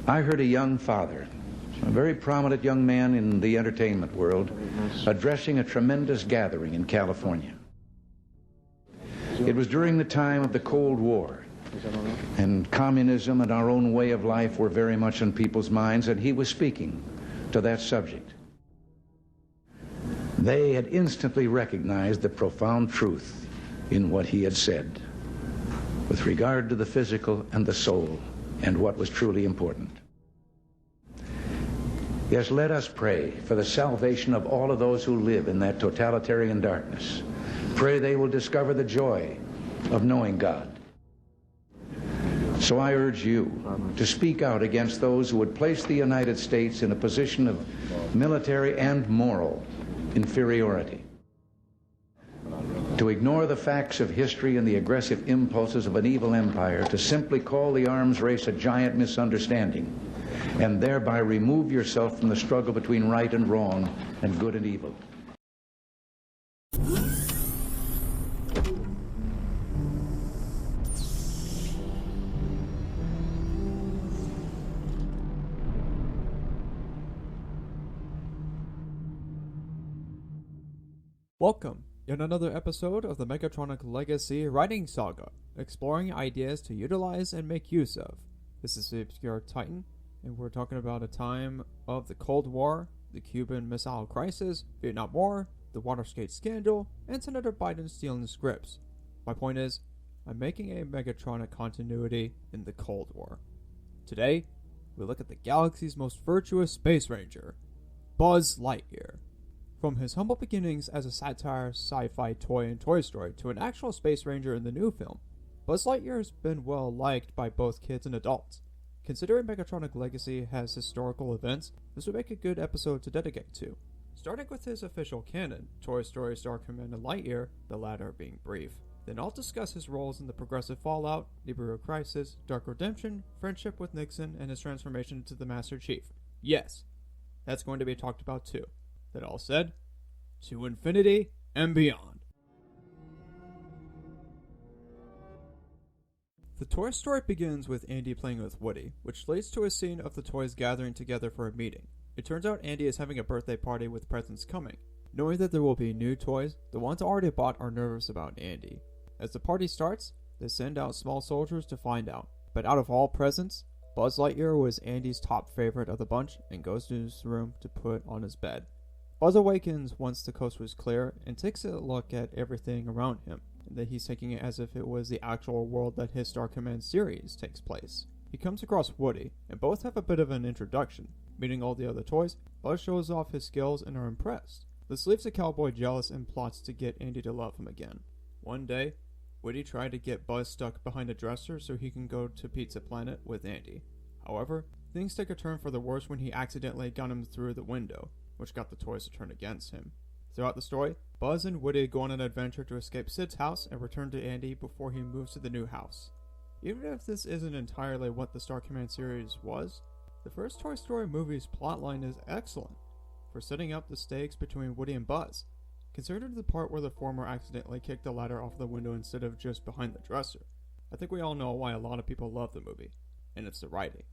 I heard a young father, a very prominent young man in the entertainment world, addressing a tremendous gathering in California. It was during the time of the Cold War, and communism and our own way of life were very much on people's minds, and he was speaking to that subject. They had instantly recognized the profound truth in what he had said with regard to the physical and the soul and what was truly important. Yes, let us pray for the salvation of all of those who live in that totalitarian darkness. Pray they will discover the joy of knowing God. So I urge you to speak out against those who would place the United States in a position of military and moral inferiority, to ignore the facts of history and the aggressive impulses of an evil empire, to simply call the arms race a giant misunderstanding, and thereby remove yourself from the struggle between right and wrong and good and evil. Welcome, yet another episode of the Megatronic Legacy writing saga, exploring ideas to utilize and make use of. This is the Obscure Titan, and we're talking about a time of the Cold War, the Cuban Missile Crisis, Vietnam War, the Watergate scandal, and Senator Biden stealing scripts. My point is, I'm making a Megatronic continuity in the Cold War. Today, we look at the galaxy's most virtuous space ranger, Buzz Lightyear. From his humble beginnings as a satire sci-fi toy in Toy Story to an actual space ranger in the new film, Buzz Lightyear has been well liked by both kids and adults. Considering Megatronic Legacy has historical events, this would make a good episode to dedicate to. Starting with his official canon, Toy Story Star Command and Lightyear, the latter being brief. Then I'll discuss his roles in the progressive Fallout, Nibiru Crisis, Dark Redemption, friendship with Nixon, and his transformation into the Master Chief. Yes, that's going to be talked about too. That all said, to infinity and beyond. The Toy Story begins with Andy playing with Woody, which leads to a scene of the toys gathering together for a meeting. It turns out Andy is having a birthday party with presents coming. Knowing that there will be new toys, the ones already bought are nervous about Andy. As the party starts, they send out small soldiers to find out. But out of all presents, Buzz Lightyear was Andy's top favorite of the bunch and goes to his room to put on his bed. Buzz awakens once the coast was clear and takes a look at everything around him, and that he's taking it as if it was the actual world that his Star Command series takes place. He comes across Woody, and both have a bit of an introduction. Meeting all the other toys, Buzz shows off his skills and are impressed. This leaves the cowboy jealous and plots to get Andy to love him again. One day, Woody tried to get Buzz stuck behind a dresser so he can go to Pizza Planet with Andy. However, things take a turn for the worse when he accidentally got him through the window, which got the toys to turn against him. Throughout the story, Buzz and Woody go on an adventure to escape Sid's house and return to Andy before he moves to the new house. Even if this isn't entirely what the Star Command series was, the first Toy Story movie's plotline is excellent for setting up the stakes between Woody and Buzz. Consider the part where the former accidentally kicked the ladder off the window instead of just behind the dresser. I think we all know why a lot of people love the movie, and it's the writing.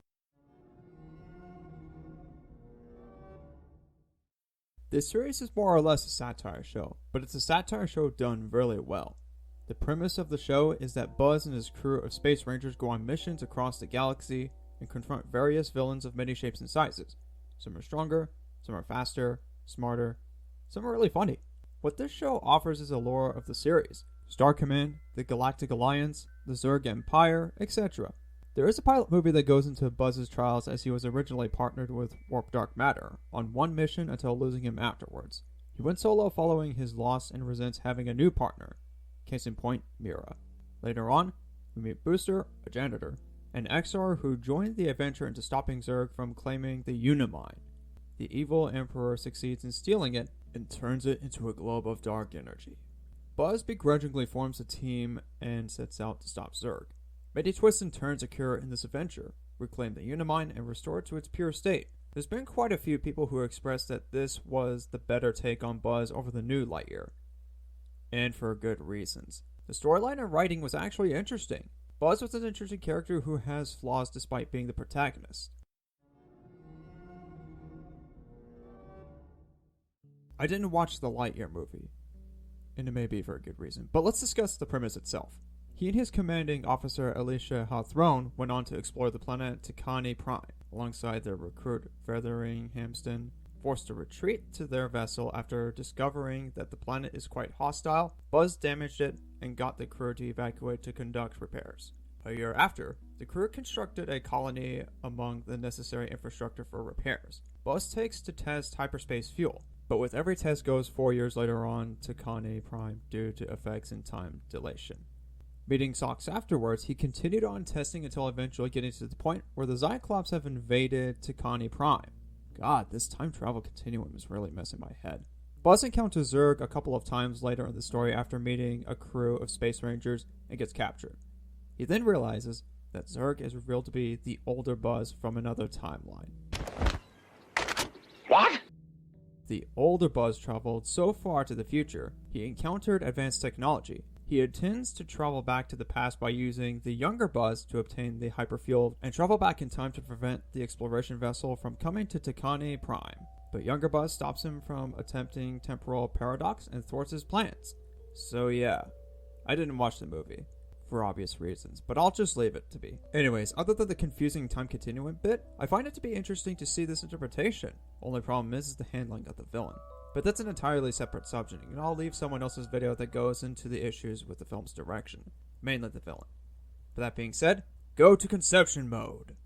This series is more or less a satire show, but it's a satire show done really well. The premise of the show is that Buzz and his crew of space rangers go on missions across the galaxy and confront various villains of many shapes and sizes. Some are stronger, some are faster, smarter, some are really funny. What this show offers is a lore of the series, Star Command, the Galactic Alliance, the Zerg Empire, etc. There is a pilot movie that goes into Buzz's trials as he was originally partnered with Warp Dark Matter on one mission until losing him afterwards. He went solo following his loss and resents having a new partner. Case in point, Mira. Later on, we meet Booster, a janitor, and XR who joined the adventure into stopping Zerg from claiming the Unimind. The evil Emperor succeeds in stealing it and turns it into a globe of dark energy. Buzz begrudgingly forms a team and sets out to stop Zerg. Many twists and turns occur in this adventure, reclaim the Unimind and restore it to its pure state. There's been quite a few people who expressed that this was the better take on Buzz over the new Lightyear. And for good reasons. The storyline and writing was actually interesting. Buzz was an interesting character who has flaws despite being the protagonist. I didn't watch the Lightyear movie, and it may be for a good reason, but let's discuss the premise itself. He and his commanding officer Elisha Hawthorne went on to explore the planet Tikani Prime, alongside their recruit Featheringham, forced to retreat to their vessel after discovering that the planet is quite hostile. Buzz damaged it and got the crew to evacuate to conduct repairs. A year after, the crew constructed a colony among the necessary infrastructure for repairs. Buzz takes to test hyperspace fuel, but with every test goes 4 years later on to Tikani Prime due to effects in time dilation. Meeting Sox afterwards, he continued on testing until eventually getting to the point where the Cyclops have invaded Tikani Prime. God, this time travel continuum is really messing my head. Buzz encounters Zurg a couple of times later in the story after meeting a crew of space rangers and gets captured. He then realizes that Zurg is revealed to be the older Buzz from another timeline. What? The older Buzz traveled so far to the future, he encountered advanced technology. He intends to travel back to the past by using the younger Buzz to obtain the hyperfuel and travel back in time to prevent the exploration vessel from coming to Tikani Prime. But younger Buzz stops him from attempting temporal paradox and thwarts his plans. So yeah, I didn't watch the movie, for obvious reasons, but I'll just leave it to be. Anyways, other than the confusing time continuum bit, I find it to be interesting to see this interpretation. Only problem is the handling of the villain. But that's an entirely separate subject, and I'll leave someone else's video that goes into the issues with the film's direction, mainly the villain. But that being said, go to conception mode.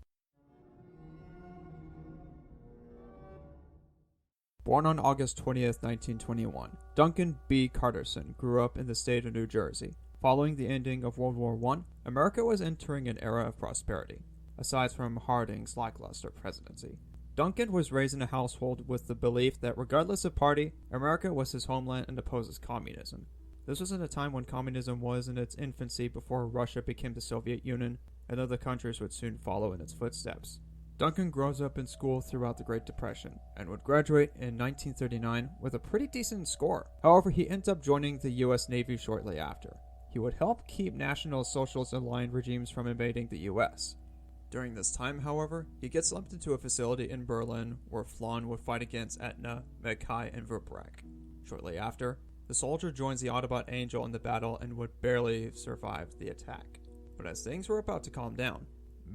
Born on August 20th, 1921, Duncan B. Carterson grew up in the state of New Jersey. Following the ending of World War I, America was entering an era of prosperity, aside from Harding's lackluster presidency. Duncan was raised in a household with the belief that regardless of party, America was his homeland and opposes communism. This was at a time when communism was in its infancy before Russia became the Soviet Union, and other countries would soon follow in its footsteps. Duncan grows up in school throughout the Great Depression, and would graduate in 1939 with a pretty decent score. However, he ends up joining the US Navy shortly after. He would help keep National Socialist-aligned regimes from invading the US. During this time, however, he gets lumped into a facility in Berlin where Flan would fight against Etna, Mackay, and Verbrugge. Shortly after, the soldier joins the Autobot Angel in the battle and would barely survive the attack. But as things were about to calm down,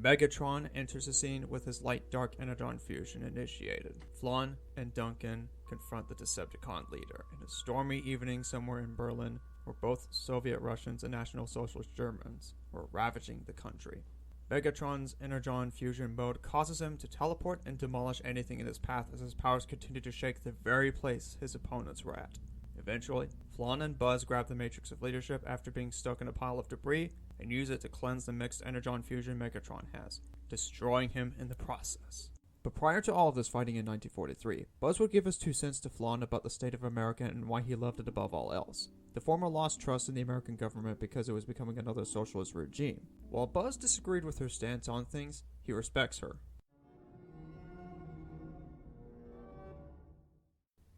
Megatron enters the scene with his light-dark energon fusion initiated. Flan and Duncan confront the Decepticon leader in a stormy evening somewhere in Berlin where both Soviet Russians and National Socialist Germans were ravaging the country. Megatron's energon fusion mode causes him to teleport and demolish anything in his path as his powers continue to shake the very place his opponents were at. Eventually, Flan and Buzz grab the Matrix of Leadership after being stuck in a pile of debris and use it to cleanse the mixed energon fusion Megatron has, destroying him in the process. But prior to all of this fighting in 1943, Buzz would give his 2 cents to Flan about the state of America and why he loved it above all else. The former lost trust in the American government because it was becoming another socialist regime. While Buzz disagreed with her stance on things, he respects her.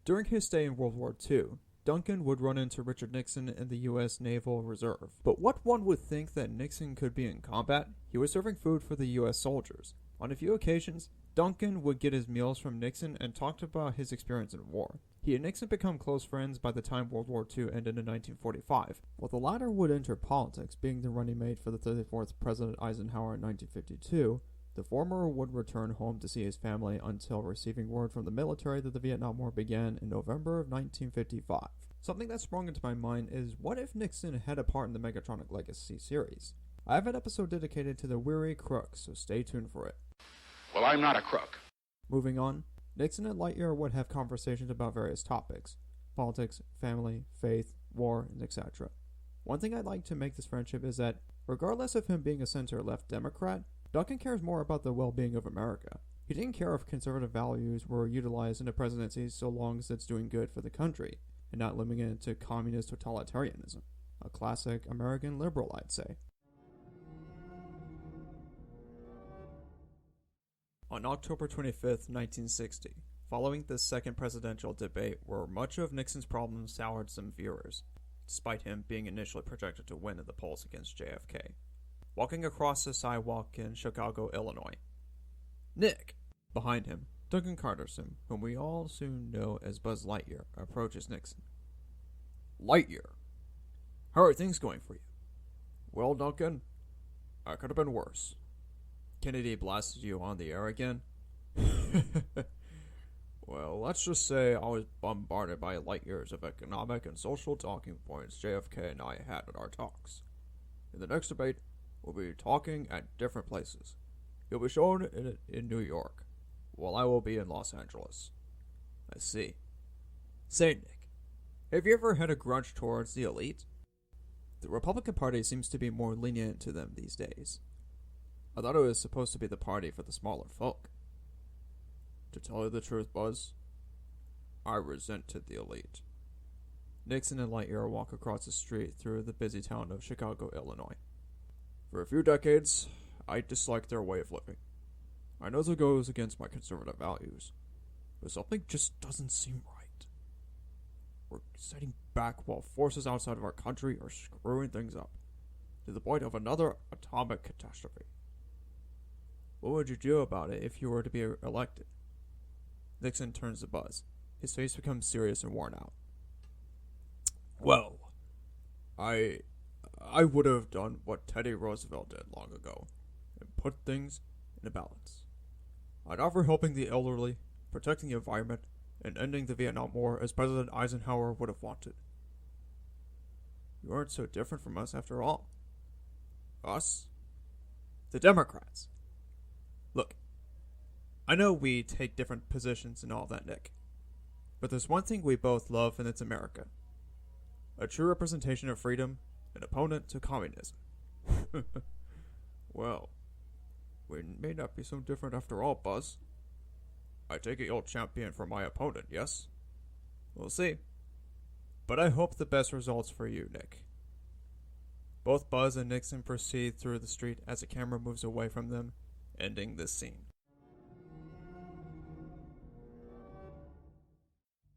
During his stay in World War II, Duncan would run into Richard Nixon in the U.S. Naval Reserve. But what one would think that Nixon could be in combat, he was serving food for the U.S. soldiers. On a few occasions, Duncan would get his meals from Nixon and talked about his experience in war. He and Nixon become close friends by the time World War II ended in 1945, while the latter would enter politics, being the running mate for the 34th President Eisenhower in 1952. The former would return home to see his family until receiving word from the military that the Vietnam War began in November of 1955. Something that sprung into my mind is, what if Nixon had a part in the Megatronic Legacy series? I have an episode dedicated to the Weary Crook, so stay tuned for it. Well, I'm not a crook. Moving on, Nixon and Lightyear would have conversations about various topics: politics, family, faith, war, and etc. One thing I'd like to make this friendship is that, regardless of him being a center-left Democrat, Duncan cares more about the well-being of America. He didn't care if conservative values were utilized in a presidency so long as it's doing good for the country, and not limiting it to communist totalitarianism. A classic American liberal, I'd say. On October 25th, 1960, following the second presidential debate where much of Nixon's problems soured some viewers, despite him being initially projected to win at the polls against JFK. Walking across the sidewalk in Chicago, Illinois, Nick, behind him, Duncan Carterson, whom we all soon know as Buzz Lightyear, approaches Nixon. Lightyear, how are things going for you? Well, Duncan, I could have been worse. Kennedy blasted you on the air again? Well, let's just say I was bombarded by light years of economic and social talking points JFK and I had at our talks. In the next debate, we'll be talking at different places. You'll be shown in New York, while I will be in Los Angeles. I see. Say, Nick, have you ever had a grudge towards the elite? The Republican Party seems to be more lenient to them these days. I thought it was supposed to be the party for the smaller folk. To tell you the truth, Buzz, I resented the elite. Nixon and Lightyear walk across the street through the busy town of Chicago, Illinois. For a few decades, I disliked their way of living. I know it goes against my conservative values, but something just doesn't seem right. We're setting back while forces outside of our country are screwing things up, to the point of another atomic catastrophe. What would you do about it if you were to be elected? Nixon turns to Buzz. His face becomes serious and worn out. Well, I would have done what Teddy Roosevelt did long ago, and put things in a balance. I'd offer helping the elderly, protecting the environment, and ending the Vietnam War as President Eisenhower would have wanted. You aren't so different from us after all. Us? The Democrats. Look, I know we take different positions and all that, Nick. But there's one thing we both love, and it's America. A true representation of freedom, an opponent to communism. Well, we may not be so different after all, Buzz. I take it you'll champion for my opponent, yes? We'll see. But I hope the best results for you, Nick. Both Buzz and Nixon proceed through the street as the camera moves away from them, ending this scene.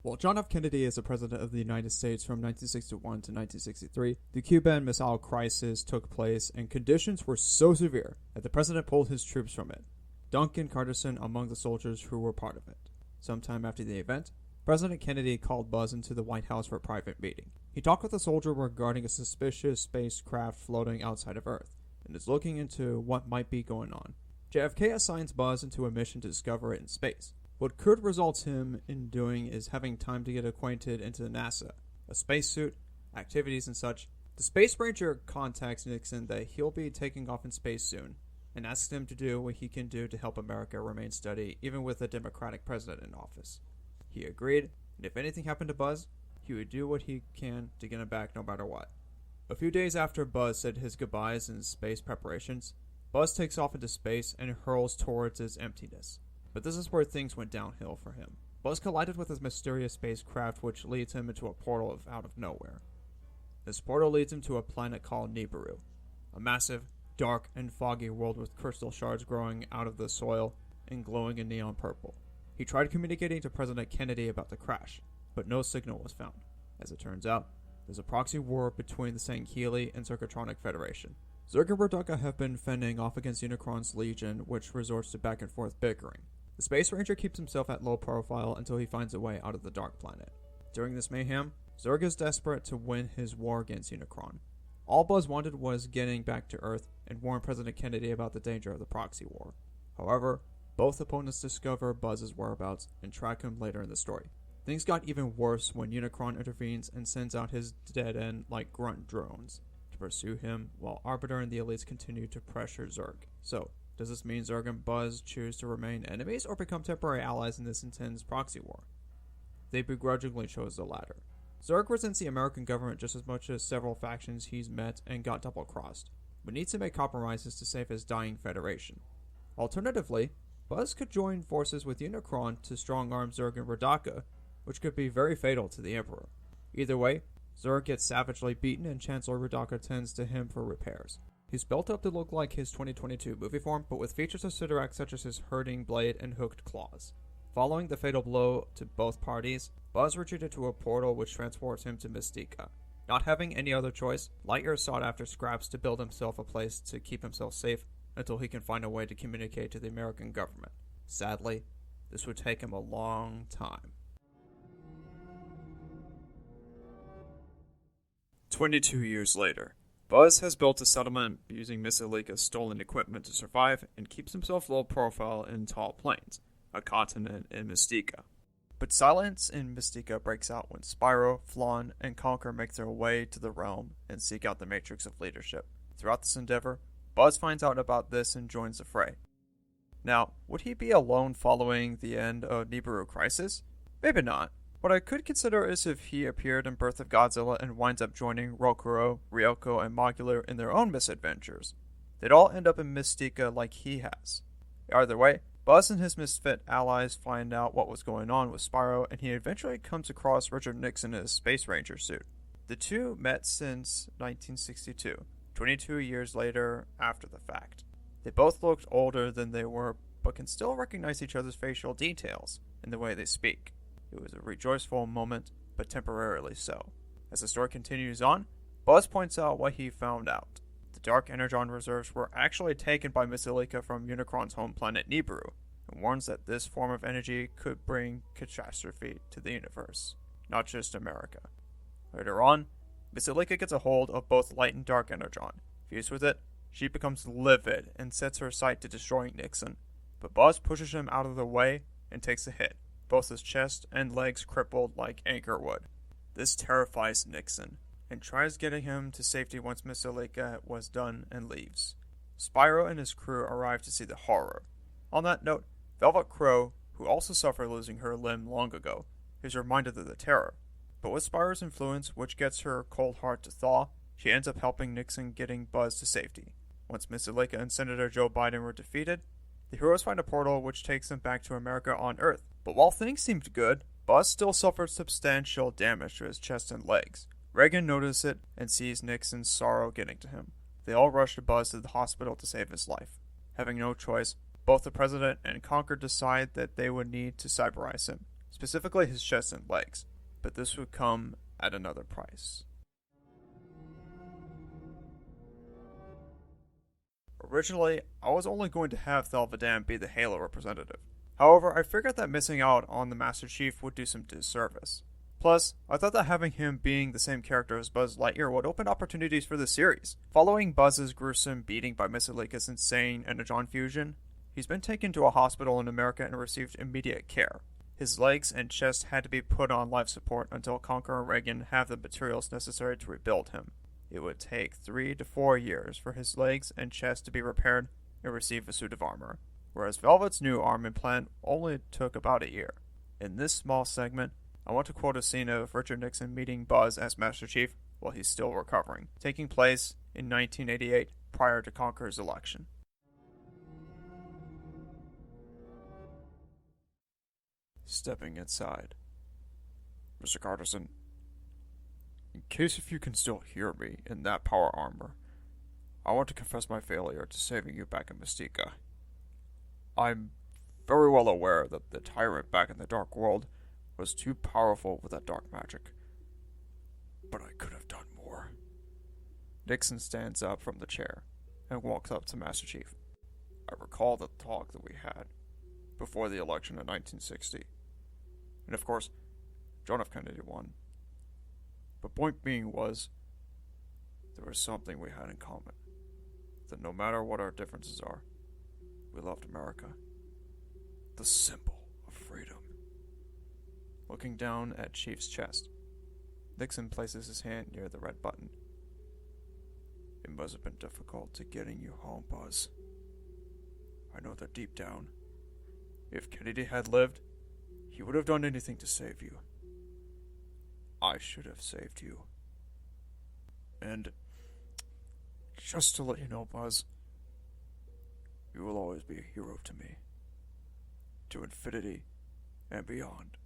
While John F. Kennedy is the President of the United States from 1961 to 1963, the Cuban Missile Crisis took place and conditions were so severe that the President pulled his troops from it, Duncan Carterson among the soldiers who were part of it. Sometime after the event, President Kennedy called Buzz into the White House for a private meeting. He talked with a soldier regarding a suspicious spacecraft floating outside of Earth, and is looking into what might be going on. JFK assigns Buzz into a mission to discover it in space. What could result him in doing is having time to get acquainted into NASA, a spacesuit, activities and such. The Space Ranger contacts Nixon that he'll be taking off in space soon, and asks him to do what he can do to help America remain steady even with a Democratic president in office. He agreed, and if anything happened to Buzz, he would do what he can to get him back no matter what. A few days after Buzz said his goodbyes in space preparations, Buzz takes off into space and hurls towards his emptiness. But this is where things went downhill for him. Buzz collided with his mysterious spacecraft, which leads him into a portal out of nowhere. This portal leads him to a planet called Nibiru, a massive, dark, and foggy world with crystal shards growing out of the soil and glowing in neon purple. He tried communicating to President Kennedy about the crash, but no signal was found. As it turns out, there's a proxy war between the Sankheli and Zergotronic Federation. Zerg and Radaka have been fending off against Unicron's Legion, which resorts to back and forth bickering. The Space Ranger keeps himself at low profile until he finds a way out of the Dark Planet. During this mayhem, Zerg is desperate to win his war against Unicron. All Buzz wanted was getting back to Earth and warn President Kennedy about the danger of the proxy war. However, both opponents discover Buzz's whereabouts and track him later in the story. Things got even worse when Unicron intervenes and sends out his dead-end-like grunt drones to pursue him, while Arbiter and the elites continue to pressure Zerg. So, does this mean Zerg and Buzz choose to remain enemies or become temporary allies in this intense proxy war? They begrudgingly chose the latter. Zerg resents the American government just as much as several factions he's met and got double-crossed, but needs to make compromises to save his dying Federation. Alternatively, Buzz could join forces with Unicron to strong-arm Zerg and Radaka, which could be very fatal to the Emperor. Either way, Zerg gets savagely beaten and Chancellor Radaka tends to him for repairs. He's built up to look like his 2022 movie form, but with features of Sidorak such as his hurting blade and hooked claws. Following the fatal blow to both parties, Buzz retreated to a portal which transports him to Mystica. Not having any other choice, Lightyear sought after scraps to build himself a place to keep himself safe until he can find a way to communicate to the American government. Sadly, This would take him a long time. 22 years later, Buzz has built a settlement using Miss Alika's stolen equipment to survive and keeps himself low profile in Tall Plains, a continent in Mystica. But silence in Mystica breaks out when Spyro, Flan, and Conker make their way to the realm and seek out the Matrix of Leadership. Throughout this endeavor, Buzz finds out about this and joins the fray. Now, would he be alone following the end of Nibiru Crisis? Maybe not. What I could consider is if he appeared in Birth of Godzilla and winds up joining Rokuro, Ryoko, and Modular in their own misadventures. They'd all end up in Mystica like he has. Either way, Buzz and his misfit allies find out what was going on with Spyro, and he eventually comes across Richard Nixon in his Space Ranger suit. The two met since 1962, 22 years later after the fact. They both looked older than they were, but can still recognize each other's facial details and the way they speak. It was a rejoiceful moment, but temporarily so. As the story continues on, Buzz points out what he found out. The Dark Energon reserves were actually taken by Miss Alika from Unicron's home planet Nibiru, and warns that this form of energy could bring catastrophe to the universe, not just America. Later on, Miss Alika gets a hold of both Light and Dark Energon. Fused with it, she becomes livid and sets her sight to destroying Nixon, but Buzz pushes him out of the way and takes a hit, both his chest and legs crippled like anchor wood. This terrifies Nixon, and tries getting him to safety once Miss Alika was done and leaves. Spyro and his crew arrive to see the horror. On that note, Velvet Crow, who also suffered losing her limb long ago, is reminded of the terror. But with Spyro's influence, which gets her cold heart to thaw, she ends up helping Nixon getting Buzz to safety. Once Miss Alika and Senator Joe Biden were defeated, the heroes find a portal which takes them back to America on Earth. But while things seemed good, Buzz still suffered substantial damage to his chest and legs. Reagan notices it and sees Nixon's sorrow getting to him. They all rush Buzz to the hospital to save his life. Having no choice, both the President and Conker decide that they would need to cyberize him, specifically his chest and legs. But this would come at another price. Originally, I was only going to have Thelvadan be the Halo representative. However, I figured that missing out on the Master Chief would do some disservice. Plus, I thought that having him being the same character as Buzz Lightyear would open opportunities for the series. Following Buzz's gruesome beating by Miss Alika's insane energon fusion, he's been taken to a hospital in America and received immediate care. His legs and chest had to be put on life support until Conker and Reagan have the materials necessary to rebuild him. It would take 3 to 4 years for his legs and chest to be repaired and receive a suit of armor, whereas Velvet's new arm implant only took about a year. In this small segment, I want to quote a scene of Richard Nixon meeting Buzz as Master Chief while he's still recovering, taking place in 1988 prior to Conker's election. Stepping inside. Mr. Carterson, in case if you can still hear me in that power armor, I want to confess my failure to saving you back in Mystica. I'm very well aware that the tyrant back in the Dark World was too powerful with that dark magic, but I could have done more. Nixon stands up from the chair and walks up to Master Chief. I recall the talk that we had before the election in 1960. And of course, John F. Kennedy won. But point being was, there was something we had in common. That no matter what our differences are, we loved America. The symbol of freedom. Looking down at Chief's chest, Nixon places his hand near the red button. It must have been difficult to getting you home, Buzz. I know that deep down, if Kennedy had lived, he would have done anything to save you. I should have saved you. And just to let you know, Buzz, you will always be a hero to me. To infinity and beyond.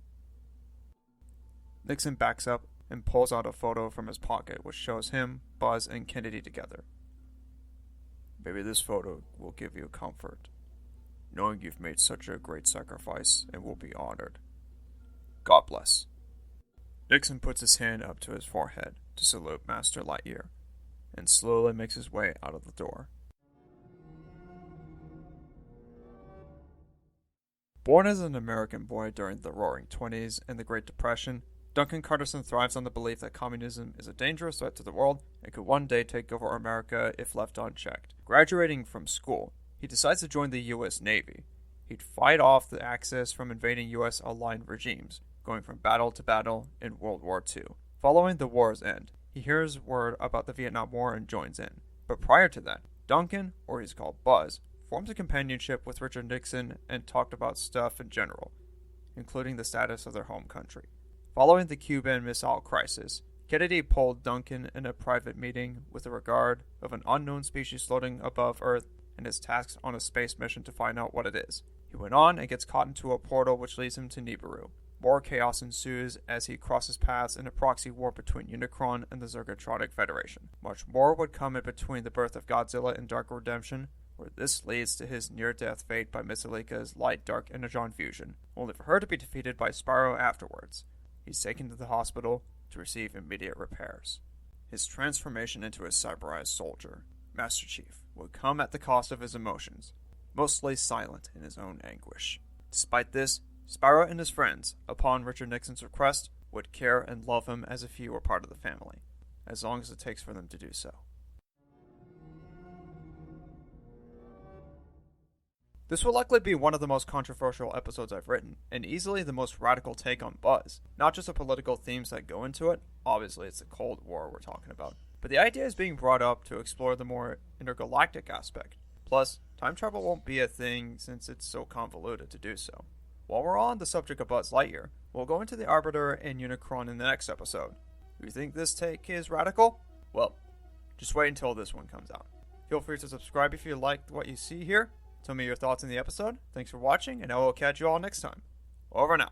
Nixon backs up and pulls out a photo from his pocket which shows him, Buzz, and Kennedy together. Maybe this photo will give you comfort, knowing you've made such a great sacrifice and will be honored. God bless. Nixon puts his hand up to his forehead to salute Master Lightyear, and slowly makes his way out of the door. Born as an American boy during the Roaring '20s and the Great Depression, Duncan Carterson thrives on the belief that communism is a dangerous threat to the world and could one day take over America if left unchecked. Graduating from school, he decides to join the U.S. Navy. He'd fight off the Axis from invading U.S.-aligned regimes, going from battle to battle in World War II. Following the war's end, he hears word about the Vietnam War and joins in. But prior to that, Duncan, or he's called Buzz, formed a companionship with Richard Nixon and talked about stuff in general, including the status of their home country. Following the Cuban Missile Crisis, Kennedy pulled Duncan in a private meeting with the regard of an unknown species floating above Earth and is tasked on a space mission to find out what it is. He went on and gets caught into a portal which leads him to Nibiru. More chaos ensues as he crosses paths in a proxy war between Unicron and the Zergotronic Federation. Much more would come in between the birth of Godzilla and Dark Redemption, where this leads to his near-death fate by Metallica's light-dark energon fusion, only for her to be defeated by Spyro afterwards. He's taken to the hospital to receive immediate repairs. His transformation into a cyberized soldier, Master Chief, would come at the cost of his emotions, mostly silent in his own anguish. Despite this, Spyro and his friends, upon Richard Nixon's request, would care and love him as if he were part of the family, as long as it takes for them to do so. This will likely be one of the most controversial episodes I've written, and easily the most radical take on Buzz. Not just the political themes that go into it, obviously it's the Cold War we're talking about, but the idea is being brought up to explore the more intergalactic aspect. Plus, time travel won't be a thing since it's so convoluted to do so. While we're on the subject of Buzz Lightyear, we'll go into the Arbiter and Unicron in the next episode. You think this take is radical? Well, just wait until this one comes out. Feel free to subscribe if you liked what you see here. Tell me your thoughts in the episode. Thanks for watching, and I will catch you all next time. Over and out.